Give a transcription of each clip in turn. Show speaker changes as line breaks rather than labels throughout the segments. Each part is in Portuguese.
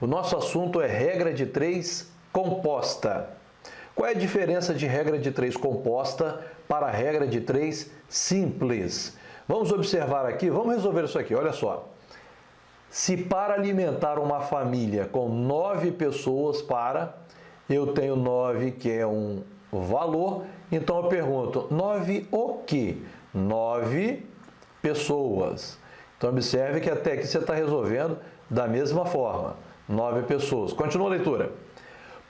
O nosso assunto é regra de 3 composta. Qual é a diferença de regra de 3 composta para a regra de 3 simples? Vamos observar aqui, vamos resolver isso aqui, olha só. Se para alimentar uma família com 9 pessoas eu tenho 9 que é um valor, então eu pergunto, 9 o quê? 9 pessoas. Então observe que até aqui você está resolvendo da mesma forma, 9 pessoas. Continua a leitura.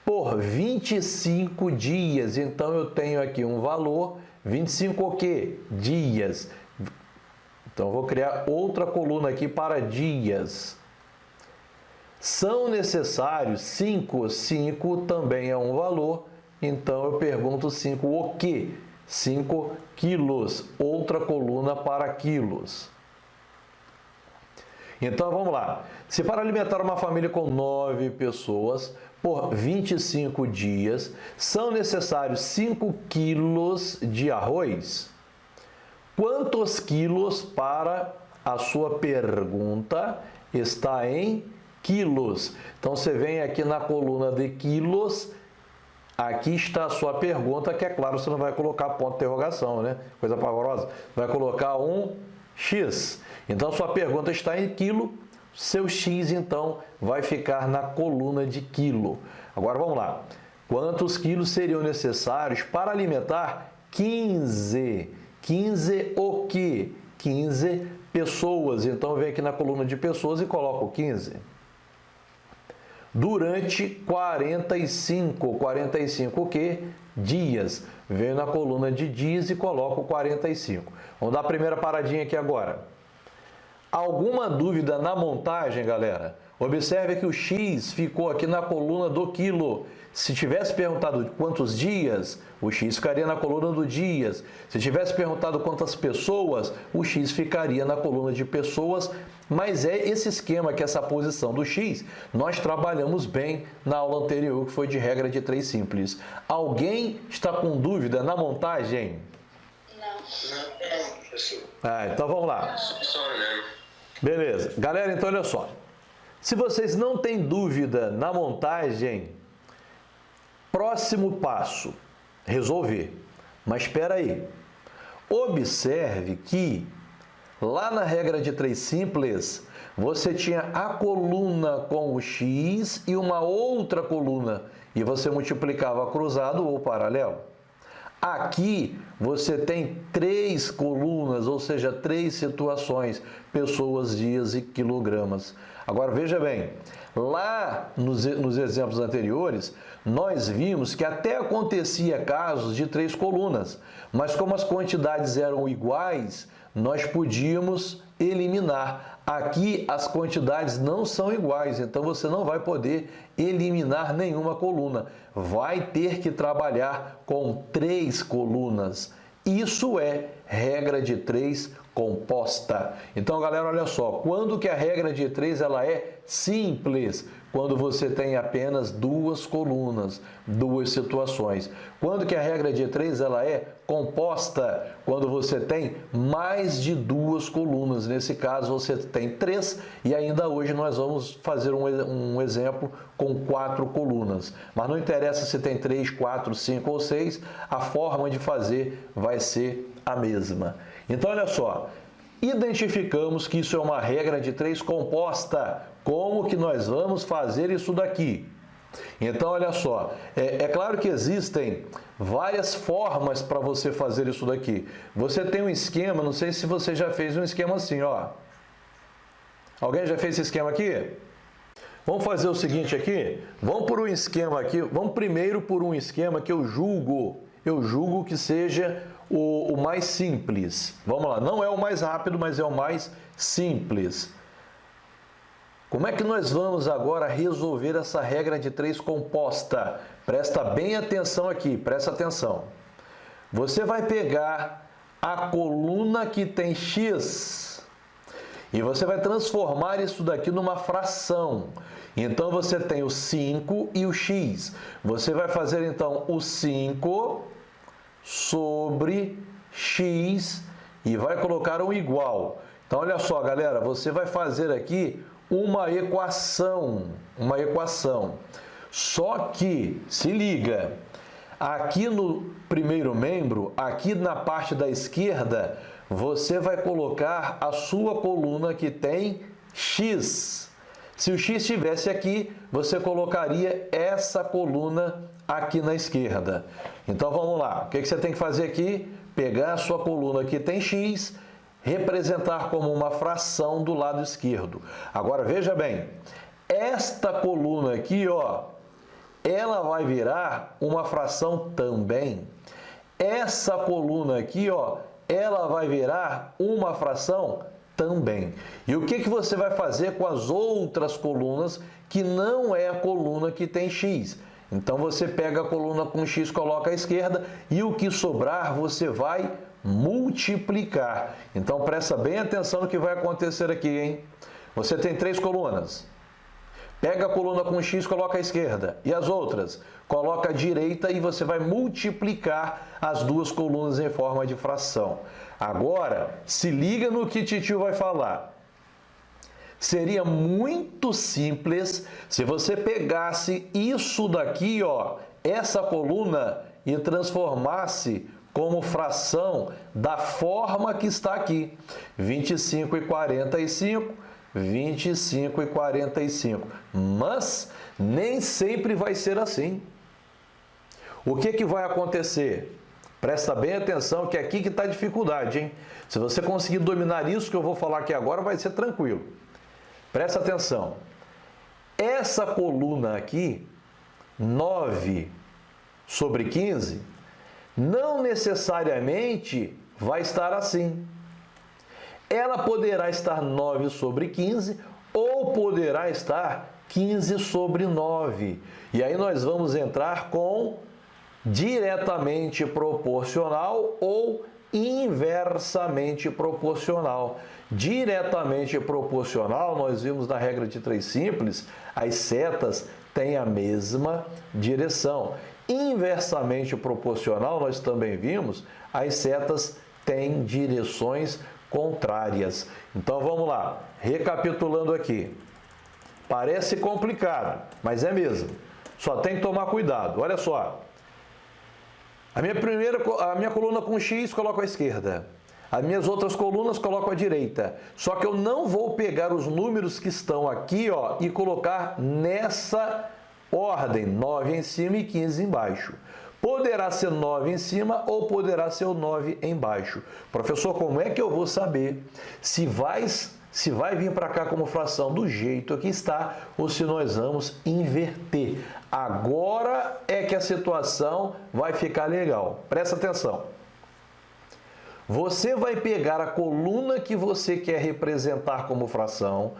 Por 25 dias, então eu tenho aqui um valor, 25 o quê? Dias. Então eu vou criar outra coluna aqui para dias. São necessários 5, 5 também é um valor, então eu pergunto 5 o quê? 5 quilos, outra coluna para quilos. Então vamos lá, se para alimentar uma família com 9 pessoas por 25 dias, são necessários 5 quilos de arroz, quantos quilos para a sua pergunta está em quilos? Então você vem aqui na coluna de quilos, aqui está a sua pergunta, que é claro, você não vai colocar ponto de interrogação, né? Coisa pavorosa. Vai colocar um X. Então, sua pergunta está em quilo, seu X, então, vai ficar na coluna de quilo. Agora, vamos lá. Quantos quilos seriam necessários para alimentar 15? 15 o quê? 15 pessoas. Então, vem aqui na coluna de pessoas e coloco 15. Durante 45. 45 o quê? Dias. Venho na coluna de dias e coloco 45. Vamos dar a primeira paradinha aqui agora. Alguma dúvida na montagem, galera? Observe que o X ficou aqui na coluna do quilo. Se tivesse perguntado quantos dias, o X ficaria na coluna do dias. Se tivesse perguntado quantas pessoas, o X ficaria na coluna de pessoas. Mas é esse esquema que essa posição do X, nós trabalhamos bem na aula anterior, que foi de regra de 3 simples. Alguém está com dúvida na montagem?
Não, professor.
Então vamos lá. Beleza. Galera, então olha só. Se vocês não têm dúvida na montagem, próximo passo, resolver. Mas espera aí. Observe que lá na regra de 3 simples, você tinha a coluna com o X e uma outra coluna, e você multiplicava cruzado ou paralelo. Aqui você tem 3 colunas, ou seja, 3 situações, pessoas, dias e quilogramas. Agora veja bem, lá nos exemplos anteriores, nós vimos que até acontecia casos de 3 colunas, mas como as quantidades eram iguais, nós podíamos eliminar. Aqui as quantidades não são iguais, então você não vai poder eliminar nenhuma coluna. Vai ter que trabalhar com 3 colunas. Isso é regra de 3 composta. Então, galera, olha só, quando que a regra de 3 ela é simples? Quando você tem apenas 2 colunas, 2 situações. Quando que a regra de 3 ela é composta? Quando você tem mais de 2 colunas. Nesse caso, você tem 3 e ainda hoje nós vamos fazer um exemplo com 4 colunas. Mas não interessa se tem 3, 4, 5 ou 6, a forma de fazer vai ser a mesma. Então, olha só, identificamos que isso é uma regra de 3 composta. Como que nós vamos fazer isso daqui? Então, olha só, é claro que existem várias formas para você fazer isso daqui. Você tem um esquema, não sei se você já fez um esquema assim, ó. Alguém já fez esse esquema aqui? Vamos fazer o seguinte aqui, vamos por um esquema aqui, vamos primeiro por um esquema que eu julgo que seja o mais simples. Vamos lá, não é o mais rápido, mas é o mais simples. Como é que nós vamos agora resolver essa regra de 3 composta? Presta bem atenção aqui, presta atenção. Você vai pegar a coluna que tem X e você vai transformar isso daqui numa fração. Então, você tem o 5 e o X. Você vai fazer, então, o 5 sobre X e vai colocar um igual. Então, olha só, galera, você vai fazer aqui uma equação. uma equação. Só que, se liga, aqui no primeiro membro, aqui na parte da esquerda, você vai colocar a sua coluna que tem x. Se o x estivesse aqui, você colocaria essa coluna aqui na esquerda. Então vamos lá, o que você tem que fazer aqui? Pegar a sua coluna que tem x, representar como uma fração do lado esquerdo. Agora veja bem, esta coluna aqui, ó, ela vai virar uma fração também. Essa coluna aqui, ó, ela vai virar uma fração também. E o que você vai fazer com as outras colunas que não é a coluna que tem x? Então você pega a coluna com x, coloca à esquerda e o que sobrar você vai multiplicar. Então presta bem atenção no que vai acontecer aqui, hein? Você tem 3 colunas. Pega a coluna com x, coloca à esquerda. E as outras? Coloca à direita e você vai multiplicar as duas colunas em forma de fração. Agora, se liga no que titio vai falar. Seria muito simples se você pegasse isso daqui, ó, essa coluna, e transformasse como fração da forma que está aqui. 25 e 45, 25 e 45. Mas nem sempre vai ser assim. O que vai acontecer? Presta bem atenção que é aqui que está a dificuldade, hein? Se você conseguir dominar isso que eu vou falar aqui agora, vai ser tranquilo. Presta atenção. Essa coluna aqui, 9 sobre 15, não necessariamente vai estar assim. Ela poderá estar 9 sobre 15 ou poderá estar 15 sobre 9. E aí nós vamos entrar com diretamente proporcional ou inversamente proporcional. Diretamente proporcional, nós vimos na regra de 3 simples, as setas têm a mesma direção. Inversamente proporcional, nós também vimos, as setas têm direções contrárias. Então vamos lá, recapitulando aqui. Parece complicado, mas é mesmo. Só tem que tomar cuidado. Olha só. A minha coluna com x coloco à esquerda. As minhas outras colunas coloco à direita. Só que eu não vou pegar os números que estão aqui, ó, e colocar nessa ordem, 9 em cima e 15 embaixo. Poderá ser 9 em cima ou poderá ser o 9 embaixo. Professor, como é que eu vou saber se vai vir para cá como fração do jeito que está ou se nós vamos inverter? Agora é que a situação vai ficar legal. Presta atenção. Você vai pegar a coluna que você quer representar como fração.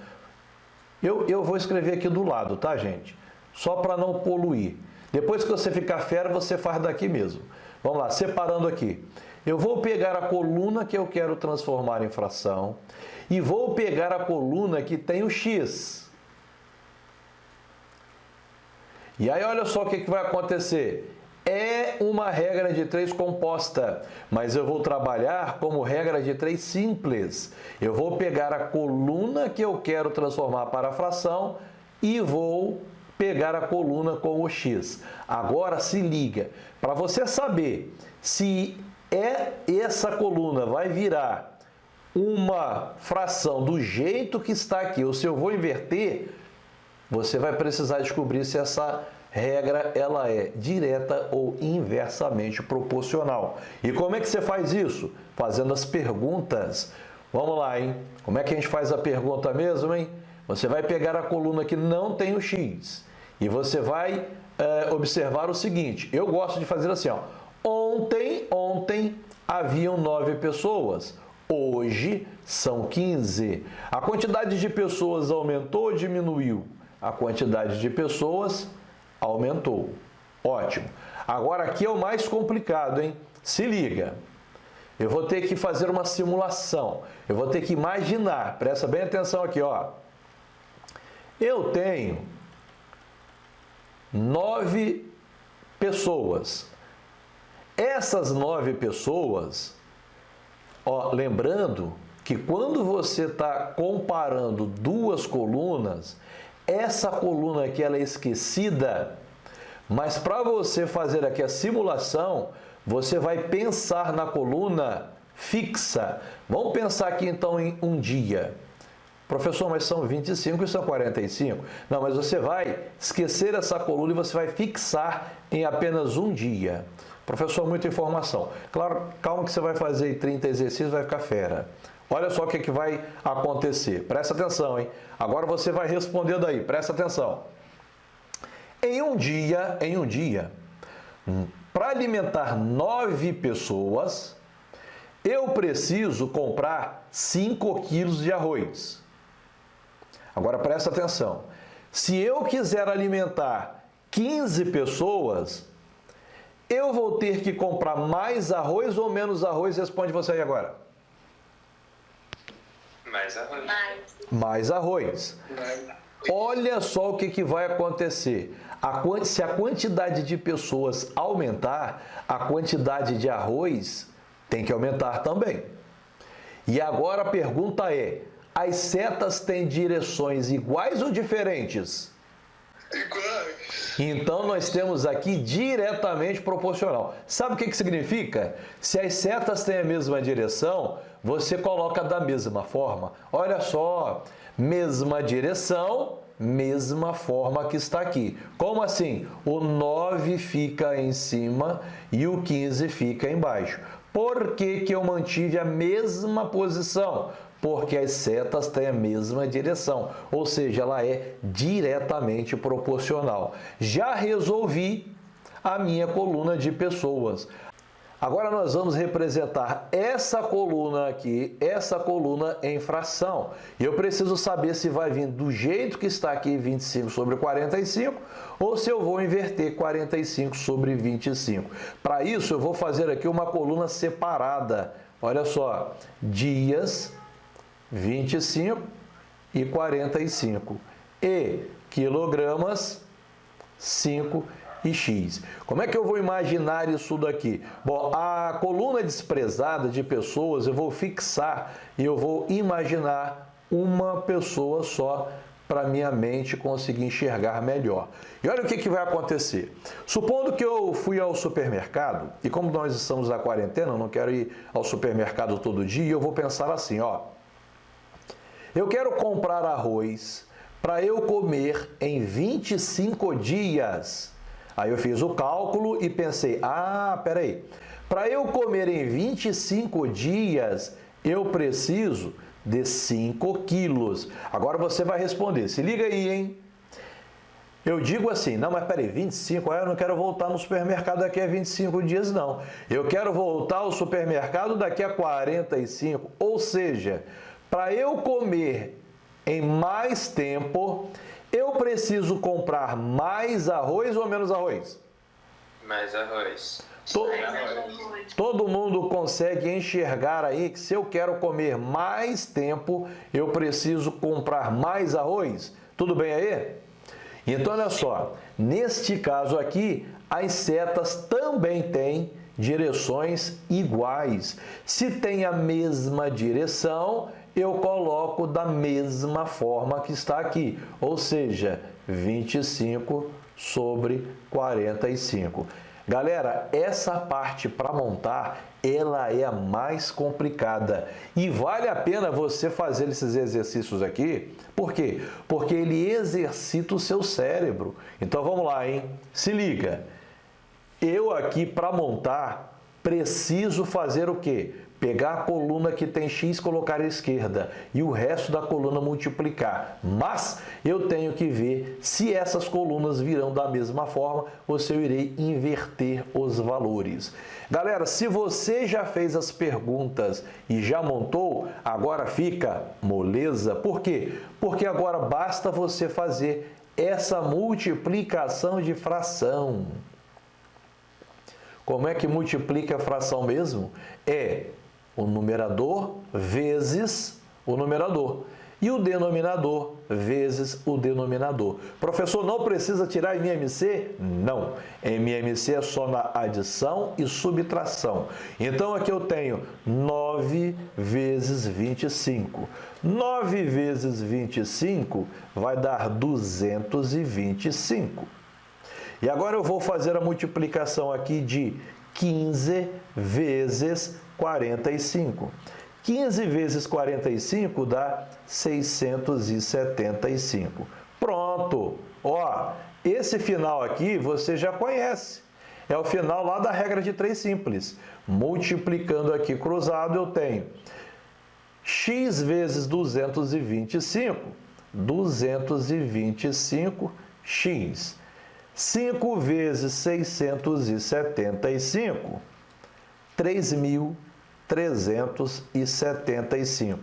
Eu vou escrever aqui do lado, tá, gente? Só para não poluir. Depois que você ficar fera, você faz daqui mesmo. Vamos lá, separando aqui. Eu vou pegar a coluna que eu quero transformar em fração e vou pegar a coluna que tem o x. E aí, olha só o que vai acontecer. É uma regra de 3 composta, mas eu vou trabalhar como regra de 3 simples. Eu vou pegar a coluna que eu quero transformar para a fração e vou pegar a coluna com o x. Agora se liga, para você saber se essa coluna vai virar uma fração do jeito que está aqui ou se eu vou inverter, você vai precisar descobrir se essa regra ela é direta ou inversamente proporcional. E como é que você faz isso? Fazendo as perguntas. Vamos lá, hein? Como é que a gente faz a pergunta mesmo, hein? Você vai pegar a coluna que não tem o x e você vai observar o seguinte. Eu gosto de fazer assim, ó. Ontem haviam 9 pessoas. Hoje são 15. A quantidade de pessoas aumentou ou diminuiu? A quantidade de pessoas aumentou. Ótimo. Agora aqui é o mais complicado, hein? Se liga. Eu vou ter que fazer uma simulação. Eu vou ter que imaginar. Presta bem atenção aqui, ó. Eu tenho 9 pessoas. Essas 9 pessoas, ó, lembrando que quando você está comparando duas colunas, essa coluna aqui ela é esquecida, mas para você fazer aqui a simulação, você vai pensar na coluna fixa. Vamos pensar aqui então em um dia. Professor, mas são 25 e são 45. Não, mas você vai esquecer essa coluna e você vai fixar em apenas um dia. Professor, muita informação. Claro, calma que você vai fazer 30 exercícios, vai ficar fera. Olha só o que vai acontecer. Presta atenção, hein? Agora você vai respondendo aí, presta atenção. Em um dia, para alimentar 9 pessoas, eu preciso comprar 5 quilos de arroz. Agora presta atenção. Se eu quiser alimentar 15 pessoas, eu vou ter que comprar mais arroz ou menos arroz? Responde você aí agora.
Mais arroz.
Mais arroz. Olha só o que vai acontecer. Se a quantidade de pessoas aumentar, a quantidade de arroz tem que aumentar também. E agora a pergunta é, as setas têm direções iguais ou diferentes?
Iguais.
Então, nós temos aqui diretamente proporcional. Sabe o que significa? Se as setas têm a mesma direção, você coloca da mesma forma. Olha só, mesma direção, mesma forma que está aqui. Como assim? O 9 fica em cima e o 15 fica embaixo. Por que eu mantive a mesma posição? Porque as setas têm a mesma direção, ou seja, ela é diretamente proporcional. Já resolvi a minha coluna de pessoas. Agora nós vamos representar essa coluna aqui, essa coluna em fração. E eu preciso saber se vai vir do jeito que está aqui, 25 sobre 45, ou se eu vou inverter 45 sobre 25. Para isso, eu vou fazer aqui uma coluna separada. Olha só, dias, 25 e 45. E quilogramas, 5 e x. Como é que eu vou imaginar isso daqui? Bom, a coluna desprezada de pessoas eu vou fixar e eu vou imaginar uma pessoa só para minha mente conseguir enxergar melhor. E olha o que vai acontecer. Supondo que eu fui ao supermercado, e como nós estamos na quarentena, eu não quero ir ao supermercado todo dia, eu vou pensar assim, ó. Eu quero comprar arroz para eu comer em 25 dias. Aí eu fiz o cálculo e pensei, peraí, para eu comer em 25 dias, eu preciso de 5 quilos. Agora você vai responder, se liga aí, hein? Eu digo assim, não, mas peraí, 25, eu não quero voltar no supermercado daqui a 25 dias, não. Eu quero voltar ao supermercado daqui a 45, ou seja, para eu comer em mais tempo, eu preciso comprar mais arroz ou menos arroz?
Mais arroz.
Todo mundo consegue enxergar aí que se eu quero comer mais tempo, eu preciso comprar mais arroz? Tudo bem aí? Então, olha só, neste caso aqui, as setas também têm direções iguais. Se tem a mesma direção, eu coloco da mesma forma que está aqui, ou seja, 25 sobre 45. Galera, essa parte para montar, ela é a mais complicada e vale a pena você fazer esses exercícios aqui. Por quê? Porque ele exercita o seu cérebro. Então vamos lá, hein? Se liga. Eu aqui para montar preciso fazer o quê? Pegar a coluna que tem x, colocar à esquerda e o resto da coluna multiplicar. Mas eu tenho que ver se essas colunas virão da mesma forma ou se eu irei inverter os valores. Galera, se você já fez as perguntas e já montou, agora fica moleza. Por quê? Porque agora basta você fazer essa multiplicação de fração. Como é que multiplica a fração mesmo? É o numerador vezes o numerador. E o denominador vezes o denominador. Professor, não precisa tirar MMC? Não. MMC é só na adição e subtração. Então, aqui eu tenho 9 vezes 25. 9 vezes 25 vai dar 225. E agora eu vou fazer a multiplicação aqui de 15 vezes 45. 15 vezes 45 dá 675. Pronto! Ó, esse final aqui você já conhece. É o final lá da regra de 3 simples. Multiplicando aqui cruzado eu tenho x vezes 225, 225x. 5 vezes 675, 3.375.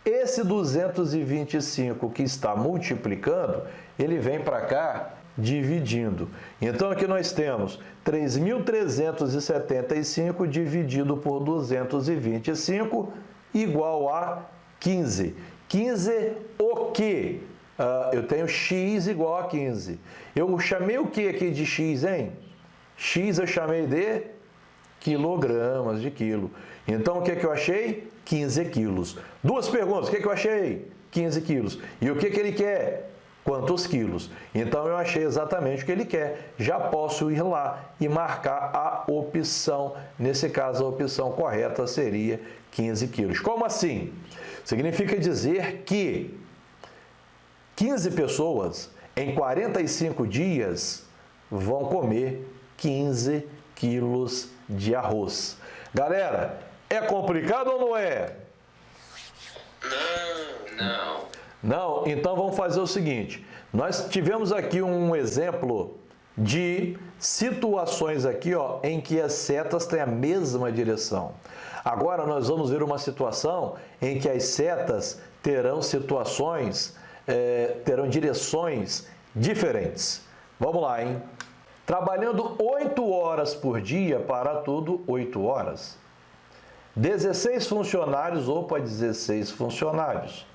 Esse 225 que está multiplicando, ele vem para cá dividindo. Então, aqui nós temos 3.375 dividido por 225 igual a 15. 15 o quê? Eu tenho x igual a 15. Eu chamei o que aqui de x, hein? X eu chamei de quilogramas de quilo. Então, o que é que eu achei? 15 quilos. Duas perguntas. O que é que eu achei? 15 quilos. E o que é que ele quer? Quantos quilos? Então, eu achei exatamente o que ele quer. Já posso ir lá e marcar a opção. Nesse caso, a opção correta seria 15 quilos. Como assim? Significa dizer que 15 pessoas em 45 dias vão comer 15 quilos de arroz. Galera, é complicado ou não é?
Não.
Não? Então vamos fazer o seguinte. Nós tivemos aqui um exemplo de situações aqui, ó, em que as setas têm a mesma direção. Agora nós vamos ver uma situação em que as setas terão terão direções diferentes. Vamos lá, hein? Trabalhando 8 horas por dia, para tudo 8 horas. 16 funcionários, 16 funcionários,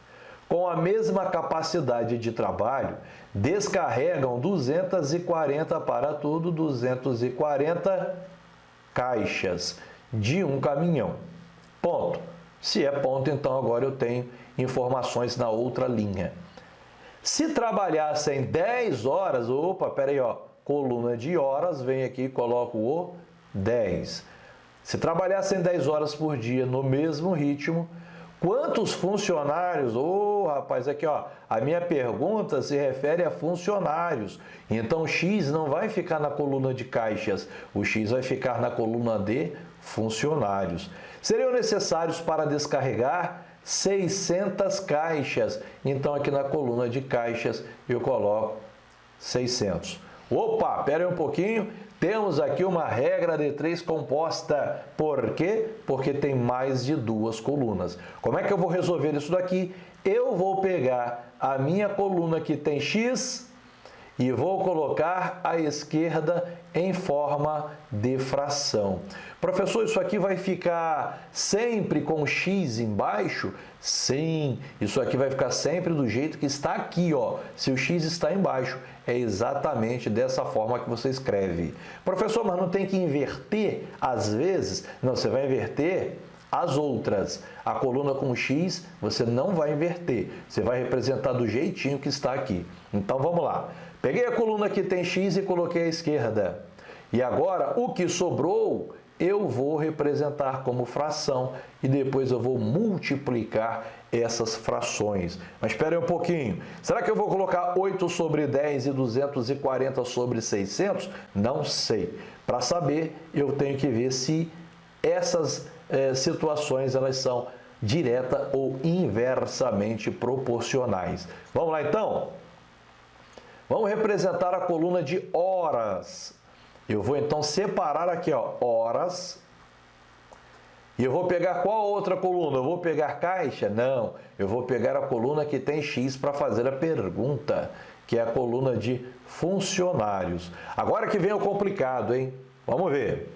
com a mesma capacidade de trabalho, descarregam 240 para tudo, 240 caixas de um caminhão. Ponto. Se é ponto, então agora eu tenho informações na outra linha. Se trabalhassem 10 horas, peraí, ó, coluna de horas, vem aqui e coloco o 10. Se trabalhassem 10 horas por dia no mesmo ritmo, quantos funcionários? Rapaz, aqui ó, a minha pergunta se refere a funcionários. Então, X não vai ficar na coluna de caixas, o X vai ficar na coluna de funcionários. Seriam necessários para descarregar 600 caixas. Então, aqui na coluna de caixas, eu coloco 600. Opa, pera aí um pouquinho. Temos aqui uma regra de 3 composta. Por quê? Porque tem mais de 2 colunas. Como é que eu vou resolver isso daqui? Eu vou pegar a minha coluna que tem X e vou colocar à esquerda em forma de fração. Professor, isso aqui vai ficar sempre com X embaixo? Sim, isso aqui vai ficar sempre do jeito que está aqui, ó. Se o X está embaixo, é exatamente dessa forma que você escreve. Professor, mas não tem que inverter às vezes? Não, você vai inverter as outras. A coluna com X, você não vai inverter. Você vai representar do jeitinho que está aqui. Então, vamos lá. Peguei a coluna que tem X e coloquei à esquerda. E agora, o que sobrou, eu vou representar como fração e depois eu vou multiplicar essas frações. Mas espere um pouquinho. Será que eu vou colocar 8 sobre 10 e 240 sobre 600? Não sei. Para saber, eu tenho que ver se essas situações elas são direta ou inversamente proporcionais. Vamos lá, então? Vamos representar a coluna de horas. Eu vou, então, separar aqui, ó, horas. E eu vou pegar qual outra coluna? Eu vou pegar caixa? Não. Eu vou pegar a coluna que tem X para fazer a pergunta, que é a coluna de funcionários. Agora que vem o complicado, hein? Vamos ver.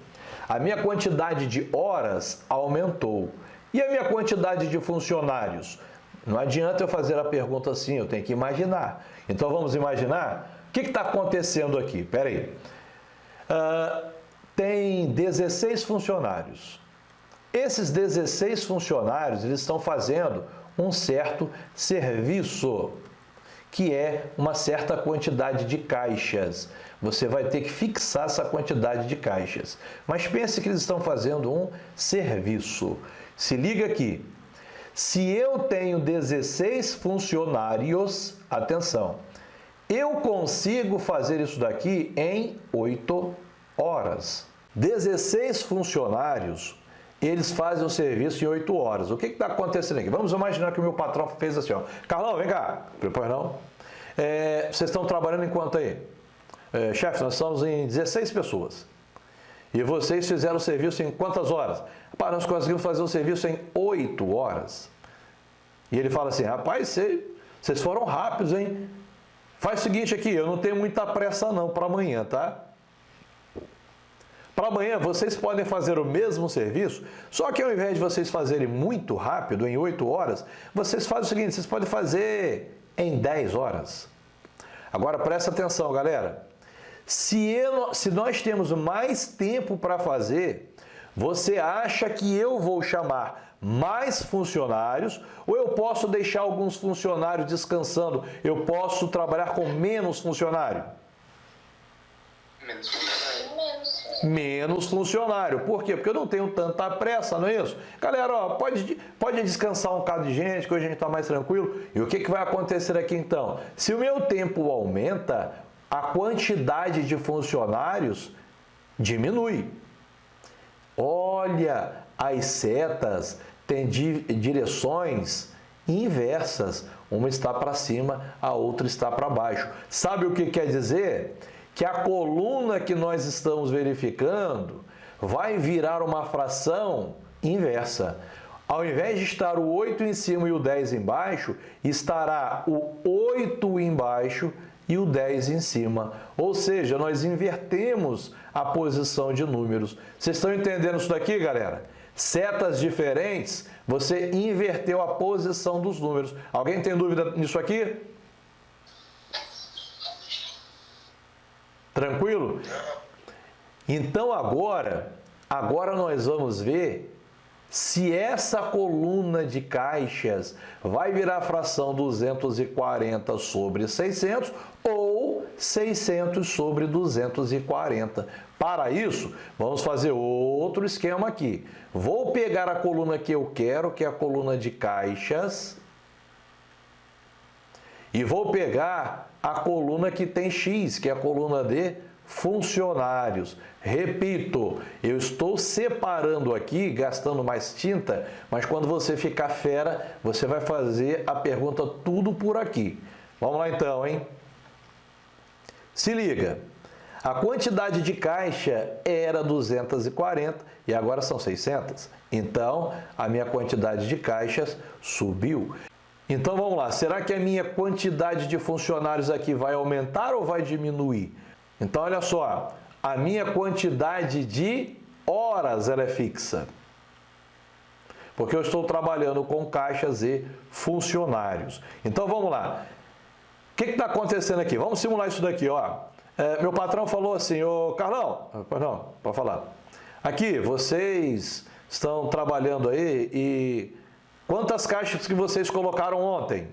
A minha quantidade de horas aumentou. E a minha quantidade de funcionários? Não adianta eu fazer a pergunta assim, eu tenho que imaginar. Então vamos imaginar? O que está acontecendo aqui? Espera aí. Tem 16 funcionários. Esses 16 funcionários, eles estão fazendo um certo serviço, que é uma certa quantidade de caixas. Você vai ter que fixar essa quantidade de caixas. Mas pense que eles estão fazendo um serviço. Se liga aqui. Se eu tenho 16 funcionários, atenção, eu consigo fazer isso daqui em 8 horas. 16 funcionários, eles fazem o serviço em 8 horas. O que está acontecendo aqui? Vamos imaginar que o meu patrão fez assim, ó. Carlão, vem cá. Pois não? Vocês estão trabalhando em quanto aí? Chefe, nós estamos em 16 pessoas. E vocês fizeram o serviço em quantas horas? Rapaz, nós conseguimos fazer o serviço em 8 horas. E ele fala assim, rapaz, vocês foram rápidos, hein? Faz o seguinte aqui, eu não tenho muita pressa não para amanhã, tá? Para amanhã vocês podem fazer o mesmo serviço, só que ao invés de vocês fazerem muito rápido, em 8 horas, vocês fazem o seguinte, vocês podem fazer em 10 horas. Agora presta atenção, galera. Se nós temos mais tempo para fazer, você acha que eu vou chamar mais funcionários ou eu posso deixar alguns funcionários descansando? Eu posso trabalhar com menos funcionário?
Menos funcionário.
Menos funcionário. Por quê? Porque eu não tenho tanta pressa, não é isso? Galera, ó, pode descansar um bocado de gente, que hoje a gente está mais tranquilo. E o que vai acontecer aqui então? Se o meu tempo aumenta, a quantidade de funcionários diminui. Olha, as setas têm direções inversas. Uma está para cima, a outra está para baixo. Sabe o que quer dizer? Que a coluna que nós estamos verificando vai virar uma fração inversa. Ao invés de estar o 8 em cima e o 10 embaixo, estará o 8 embaixo e o 10 em cima. Ou seja, nós invertemos a posição de números. Vocês estão entendendo isso daqui, galera? Setas diferentes, você inverteu a posição dos números. Alguém tem dúvida nisso aqui? Tranquilo? Então agora nós vamos ver se essa coluna de caixas vai virar fração 240 sobre 600 ou 600 sobre 240. Para isso, vamos fazer outro esquema aqui. Vou pegar a coluna que eu quero, que é a coluna de caixas, e vou pegar a coluna que tem X, que é a coluna de funcionários. Repito, eu estou separando aqui, gastando mais tinta, mas quando você ficar fera, você vai fazer a pergunta tudo por aqui. Vamos lá então, hein? Se liga. A quantidade de caixa era 240 e agora são 600. Então, a minha quantidade de caixas subiu. Então, vamos lá. Será que a minha quantidade de funcionários aqui vai aumentar ou vai diminuir? Então, olha só. A minha quantidade de horas ela é fixa. Porque eu estou trabalhando com caixas e funcionários. Então, vamos lá. O que está acontecendo aqui? Vamos simular isso daqui, ó. Meu patrão falou assim, ô Carlão, não, pode falar. Aqui, vocês estão trabalhando aí e quantas caixas que vocês colocaram ontem?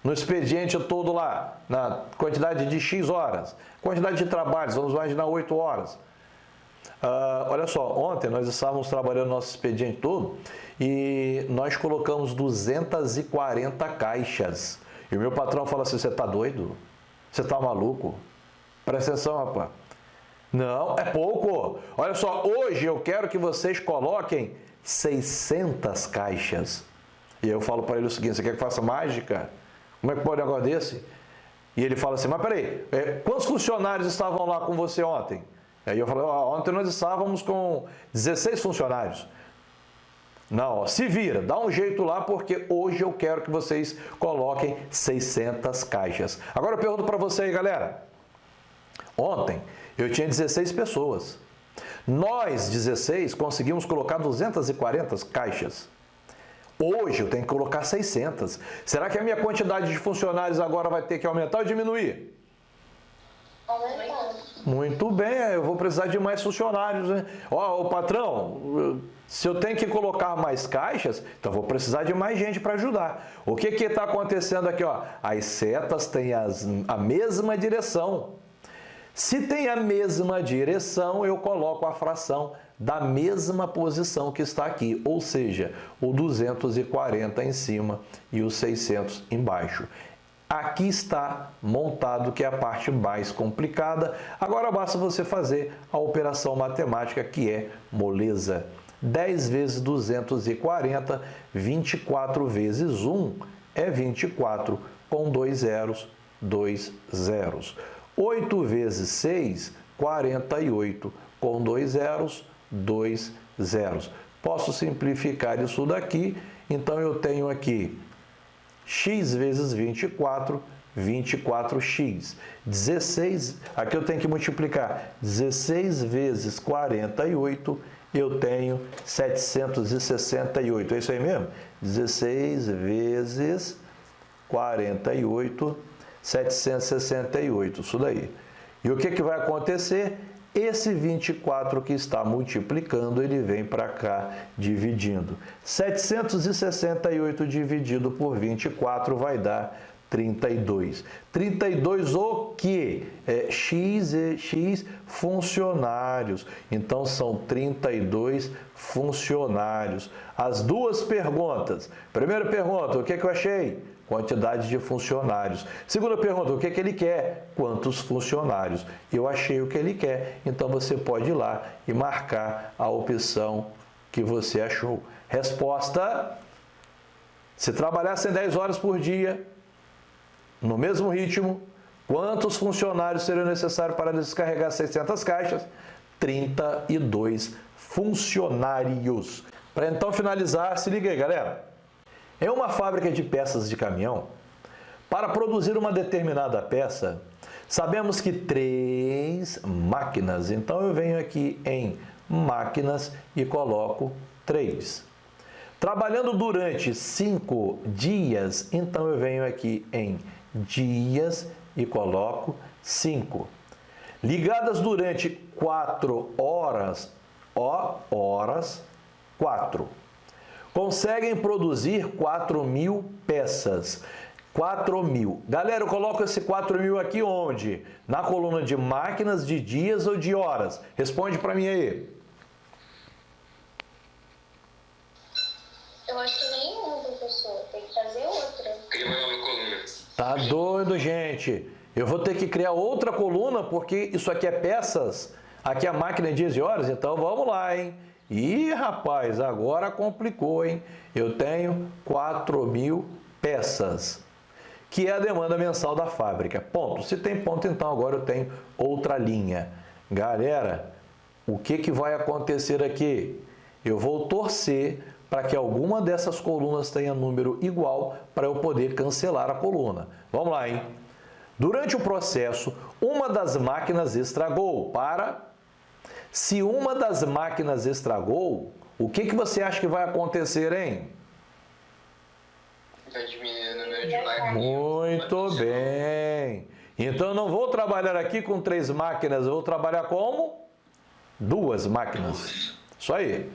No expediente todo lá, na quantidade de X horas. Quantidade de trabalhos, vamos imaginar 8 horas. Olha só, ontem nós estávamos trabalhando nosso expediente todo e nós colocamos 240 caixas. E o meu patrão fala assim, você está doido? Você está maluco? Presta atenção, rapaz. Não, é pouco. Olha só, hoje eu quero que vocês coloquem 600 caixas. E eu falo para ele o seguinte, você quer que faça mágica? Como é que pode um negócio desse? E ele fala assim, mas peraí, quantos funcionários estavam lá com você ontem? Aí eu falo, ontem nós estávamos com 16 funcionários. Não, se vira, dá um jeito lá, porque hoje eu quero que vocês coloquem 600 caixas. Agora eu pergunto para você aí, galera. Ontem eu tinha 16 pessoas. Nós, 16, conseguimos colocar 240 caixas. Hoje eu tenho que colocar 600. Será que a minha quantidade de funcionários agora vai ter que aumentar ou diminuir?
Aumentar.
Muito bem, eu vou precisar de mais funcionários, né? Ó, o patrão, se eu tenho que colocar mais caixas, então vou precisar de mais gente para ajudar. O que está acontecendo aqui? Ó? As setas têm a mesma direção. Se tem a mesma direção, eu coloco a fração da mesma posição que está aqui, ou seja, o 240 em cima e o 600 embaixo. Aqui está montado, que é a parte mais complicada. Agora basta você fazer a operação matemática, que é moleza. 10 vezes 240, 24 vezes 1 é 24, com 2 zeros, 2 zeros. 8 vezes 6, 48, com 2 zeros, 2 zeros. Posso simplificar isso daqui, então eu tenho aqui x vezes 24, 24x. 16, aqui eu tenho que multiplicar 16 vezes 48, eu tenho 768. É isso aí mesmo? 16 vezes 48, 768. Isso daí. E o que vai acontecer? Esse 24 que está multiplicando, ele vem para cá dividindo. 768 dividido por 24 vai dar 32. 32 o quê? X funcionários. Então, são 32 funcionários. As duas perguntas. Primeira pergunta, o que eu achei? Quantidade de funcionários. Segunda pergunta, o que ele quer? Quantos funcionários? Eu achei o que ele quer, então você pode ir lá e marcar a opção que você achou. Resposta: se trabalhassem 10 horas por dia, no mesmo ritmo, quantos funcionários seriam necessários para descarregar 600 caixas? 32 funcionários. Para então finalizar, se liga aí, galera. Em uma fábrica de peças de caminhão, para produzir uma determinada peça, sabemos que 3 máquinas. Então, eu venho aqui em máquinas e coloco 3. Trabalhando durante 5 dias, então eu venho aqui em dias e coloco 5. Ligadas durante 4 horas, horas, 4. Conseguem produzir 4.000 peças. 4.000. Galera, eu coloco esse 4.000 aqui onde? Na coluna de máquinas, de dias ou de horas? Responde para mim aí.
Eu acho que nenhum, professor. Tem que fazer outra.
Cria uma nova coluna.
Tá doido, gente. Eu vou ter que criar outra coluna porque isso aqui é peças. Aqui é a máquina é dias e horas, então vamos lá, hein? Ih, rapaz, agora complicou, hein? Eu tenho 4.000 peças, que é a demanda mensal da fábrica. Ponto. Se tem ponto, então agora eu tenho outra linha. Galera, o que vai acontecer aqui? Eu vou torcer para que alguma dessas colunas tenha número igual para eu poder cancelar a coluna. Vamos lá, hein? Durante o processo, uma das máquinas estragou. Se uma das máquinas estragou, o que você acha que vai acontecer, hein?
Vai diminuir o número de máquinas.
Muito bem. Então, eu não vou trabalhar aqui com 3 máquinas, eu vou trabalhar como? 2 máquinas. Isso aí.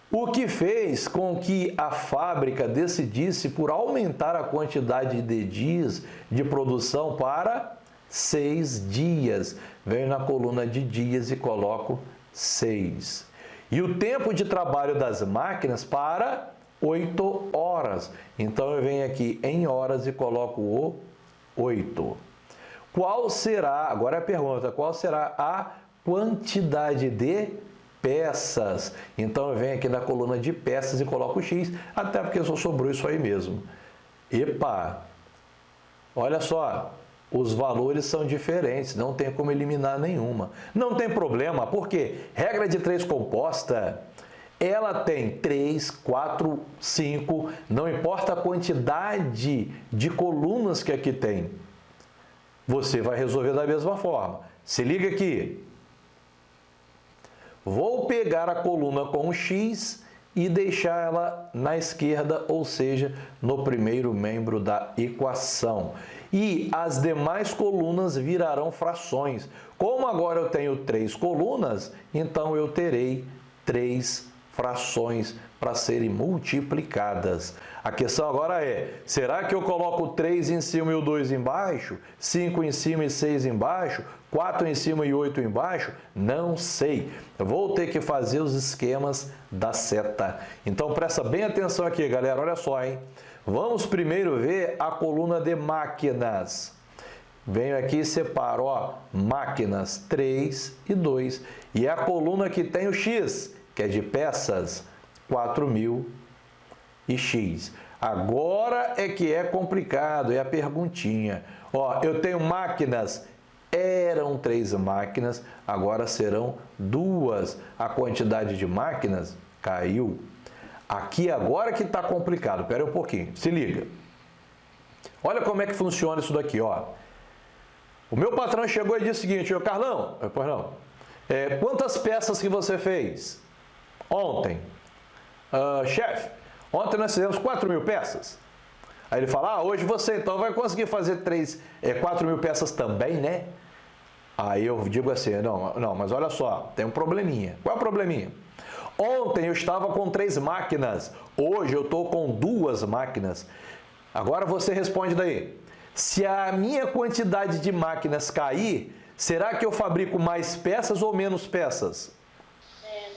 O que fez com que a fábrica decidisse por aumentar a quantidade de dias de produção para 6 dias. Venho na coluna de dias e coloco 6. E o tempo de trabalho das máquinas para 8 horas. Então, eu venho aqui em horas e coloco o 8. Qual será, agora é a pergunta, qual será a quantidade de peças? Então, eu venho aqui na coluna de peças e coloco X, até porque só sobrou isso aí mesmo. Epa! Olha só, os valores são diferentes, não tem como eliminar nenhuma. Não tem problema, porque regra de 3 composta, ela tem 3, 4, 5, não importa a quantidade de colunas que aqui tem. Você vai resolver da mesma forma. Se liga aqui. Vou pegar a coluna com X e deixar ela na esquerda, ou seja, no primeiro membro da equação. E as demais colunas virarão frações. Como agora eu tenho 3 colunas, então eu terei 3 frações para serem multiplicadas. A questão agora é, será que eu coloco 3 em cima e o 2 embaixo? 5 em cima e 6 embaixo? 4 em cima e 8 embaixo? Não sei. Eu vou ter que fazer os esquemas da seta. Então, presta bem atenção aqui, galera. Olha só, hein? Vamos primeiro ver a coluna de máquinas. Venho aqui e separo, ó, máquinas 3 e 2. E é a coluna que tem o X, que é de peças, 4.000 e X. Agora é que é complicado, é a perguntinha. Ó, eu tenho máquinas, eram 3 máquinas, agora serão 2. A quantidade de máquinas caiu. Aqui agora que está complicado, espera um pouquinho, se liga. Olha como é que funciona isso daqui, ó. O meu patrão chegou e disse o seguinte, ô Carlão, pois não, quantas peças que você fez ontem? Chefe, ontem nós fizemos 4.000 peças. Aí ele fala, hoje você então vai conseguir fazer 4.000 peças também, né? Aí eu digo assim, não, mas olha só, tem um probleminha. Qual é o probleminha? Ontem eu estava com 3 máquinas, hoje eu estou com 2 máquinas. Agora você responde daí. Se a minha quantidade de máquinas cair, será que eu fabrico mais peças ou menos peças?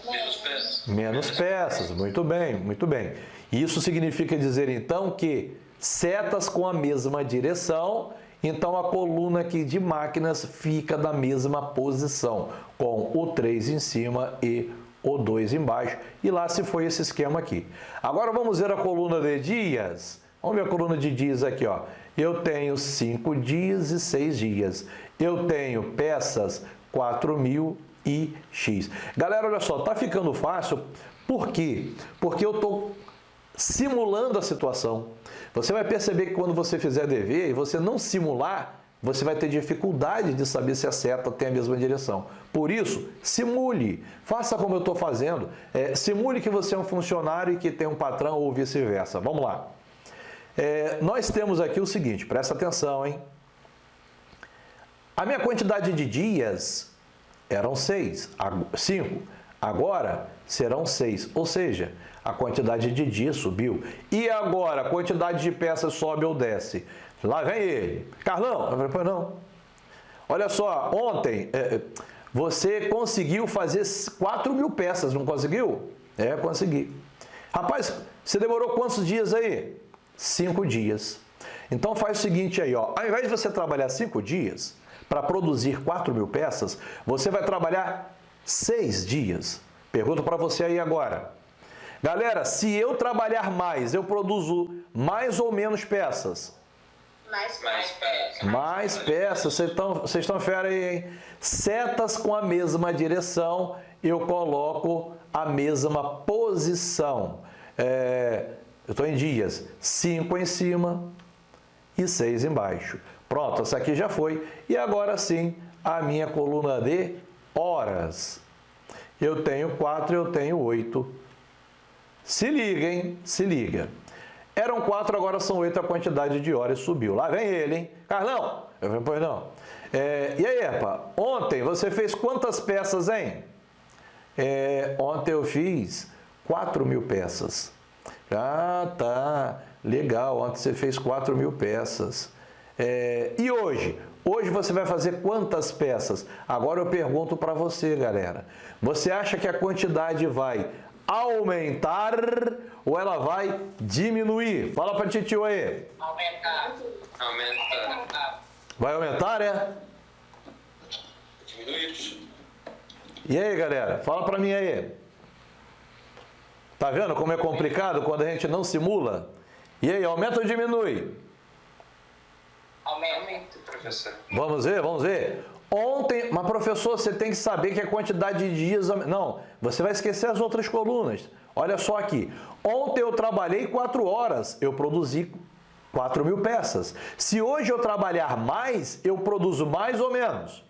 Menos peças.
Menos peças, muito bem, muito bem. Isso significa dizer então que setas com a mesma direção, então a coluna aqui de máquinas fica na mesma posição, com o 3 em cima e o 2 embaixo, e lá se foi esse esquema aqui. Agora vamos ver a coluna de dias. Vamos ver a coluna de dias aqui, ó. Eu tenho 5 dias e 6 dias. Eu tenho peças 4.000 e X. Galera, olha só, tá ficando fácil. Por quê? Porque eu estou simulando a situação. Você vai perceber que quando você fizer dever e você não simular, você vai ter dificuldade de saber se a seta tem a mesma direção. Por isso, simule. Faça como eu estou fazendo. Simule que você é um funcionário e que tem um patrão ou vice-versa. Vamos lá. Nós temos aqui o seguinte, presta atenção, hein? A minha quantidade de dias eram 5. Agora serão 6. Ou seja, a quantidade de dias subiu. E agora, a quantidade de peças sobe ou desce? Lá vem ele. Carlão, eu falei, não. Olha só, ontem você conseguiu fazer 4.000 peças, não conseguiu? Consegui. Rapaz, você demorou quantos dias aí? 5 dias. Então faz o seguinte aí, ó. Ao invés de você trabalhar 5 dias para produzir 4.000 peças, você vai trabalhar 6 dias. Pergunto para você aí agora. Galera, se eu trabalhar mais, eu produzo mais ou menos peças? Mais peças. Vocês estão fera aí, hein? Setas com a mesma direção, eu coloco a mesma posição. Eu estou em dias, 5 em cima e 6 embaixo. Pronto, essa aqui já foi. E agora sim, a minha coluna de horas. Eu tenho 4, eu tenho 8. Se liga, hein? Se liga. Eram 4, agora são 8, a quantidade de horas subiu. Lá vem ele, hein? Carlão! Eu falei, pois não. E aí, Epa, ontem você fez quantas peças, hein? Ontem eu fiz 4.000 peças. Ah, tá. Legal, ontem você fez 4.000 peças. E hoje? Hoje você vai fazer quantas peças? Agora eu pergunto para você, galera. Você acha que a quantidade vai aumentar ou ela vai diminuir? Fala para titio aí.
Aumentar.
Vai aumentar,
Diminuir.
E aí, galera? Fala para mim aí. Tá vendo como é complicado quando a gente não simula? E aí, aumenta ou diminui?
Aumenta, professor.
Vamos ver? Ontem, mas professor, você tem que saber que a quantidade de dias... Não, você vai esquecer as outras colunas. Olha só aqui. Ontem eu trabalhei 4 horas, eu produzi 4.000 peças. Se hoje eu trabalhar mais, eu produzo mais ou menos?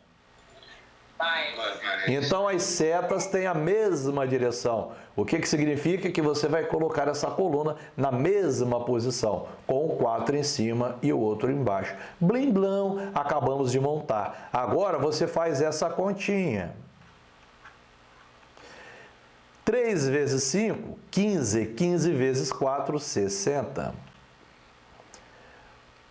Então as setas têm a mesma direção. O que significa que você vai colocar essa coluna na mesma posição, com o 4 em cima e o outro embaixo. Blim blão, acabamos de montar. Agora você faz essa continha. 3 vezes 5, 15. 15 vezes 4, 60.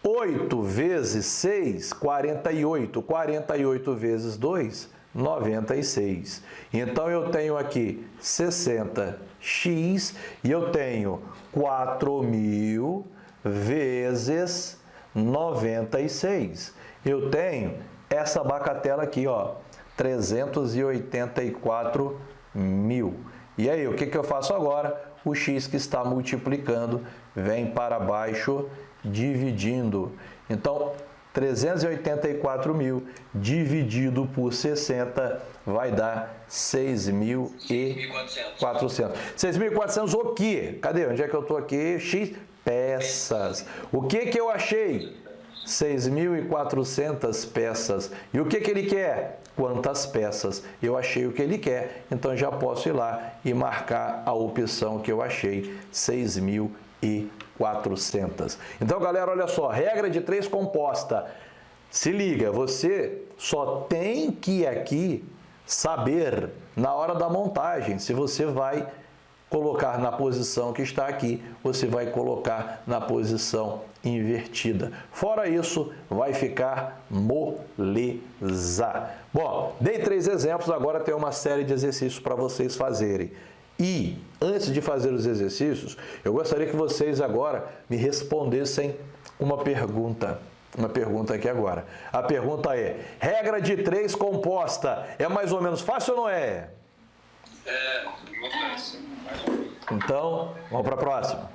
8 vezes 6, 48. 48 vezes 2, 96. Então, eu tenho aqui 60x e eu tenho 4.000 vezes 96. Eu tenho essa bacatela aqui, ó, 384.000. E aí, o que eu faço agora? O x que está multiplicando vem para baixo, dividindo. Então, 384.000 dividido por 60 vai dar 6.400. 6.400 o quê? Cadê? Onde é que eu estou aqui? X peças. O que eu achei? 6.400 peças. E o que ele quer? Quantas peças? Eu achei o que ele quer, então já posso ir lá e marcar a opção que eu achei, 6.400. Então, galera, olha só, regra de 3 composta. Se liga, você só tem que aqui saber na hora da montagem se você vai colocar na posição que está aqui, você vai colocar na posição invertida. Fora isso, vai ficar moleza. Bom, dei 3 exemplos, agora tem uma série de exercícios para vocês fazerem. E, antes de fazer os exercícios, eu gostaria que vocês agora me respondessem uma pergunta. Uma pergunta aqui agora. A pergunta é, regra de 3 composta, é mais ou menos fácil ou não é?
É, muito fácil.
Então, vamos para a próxima.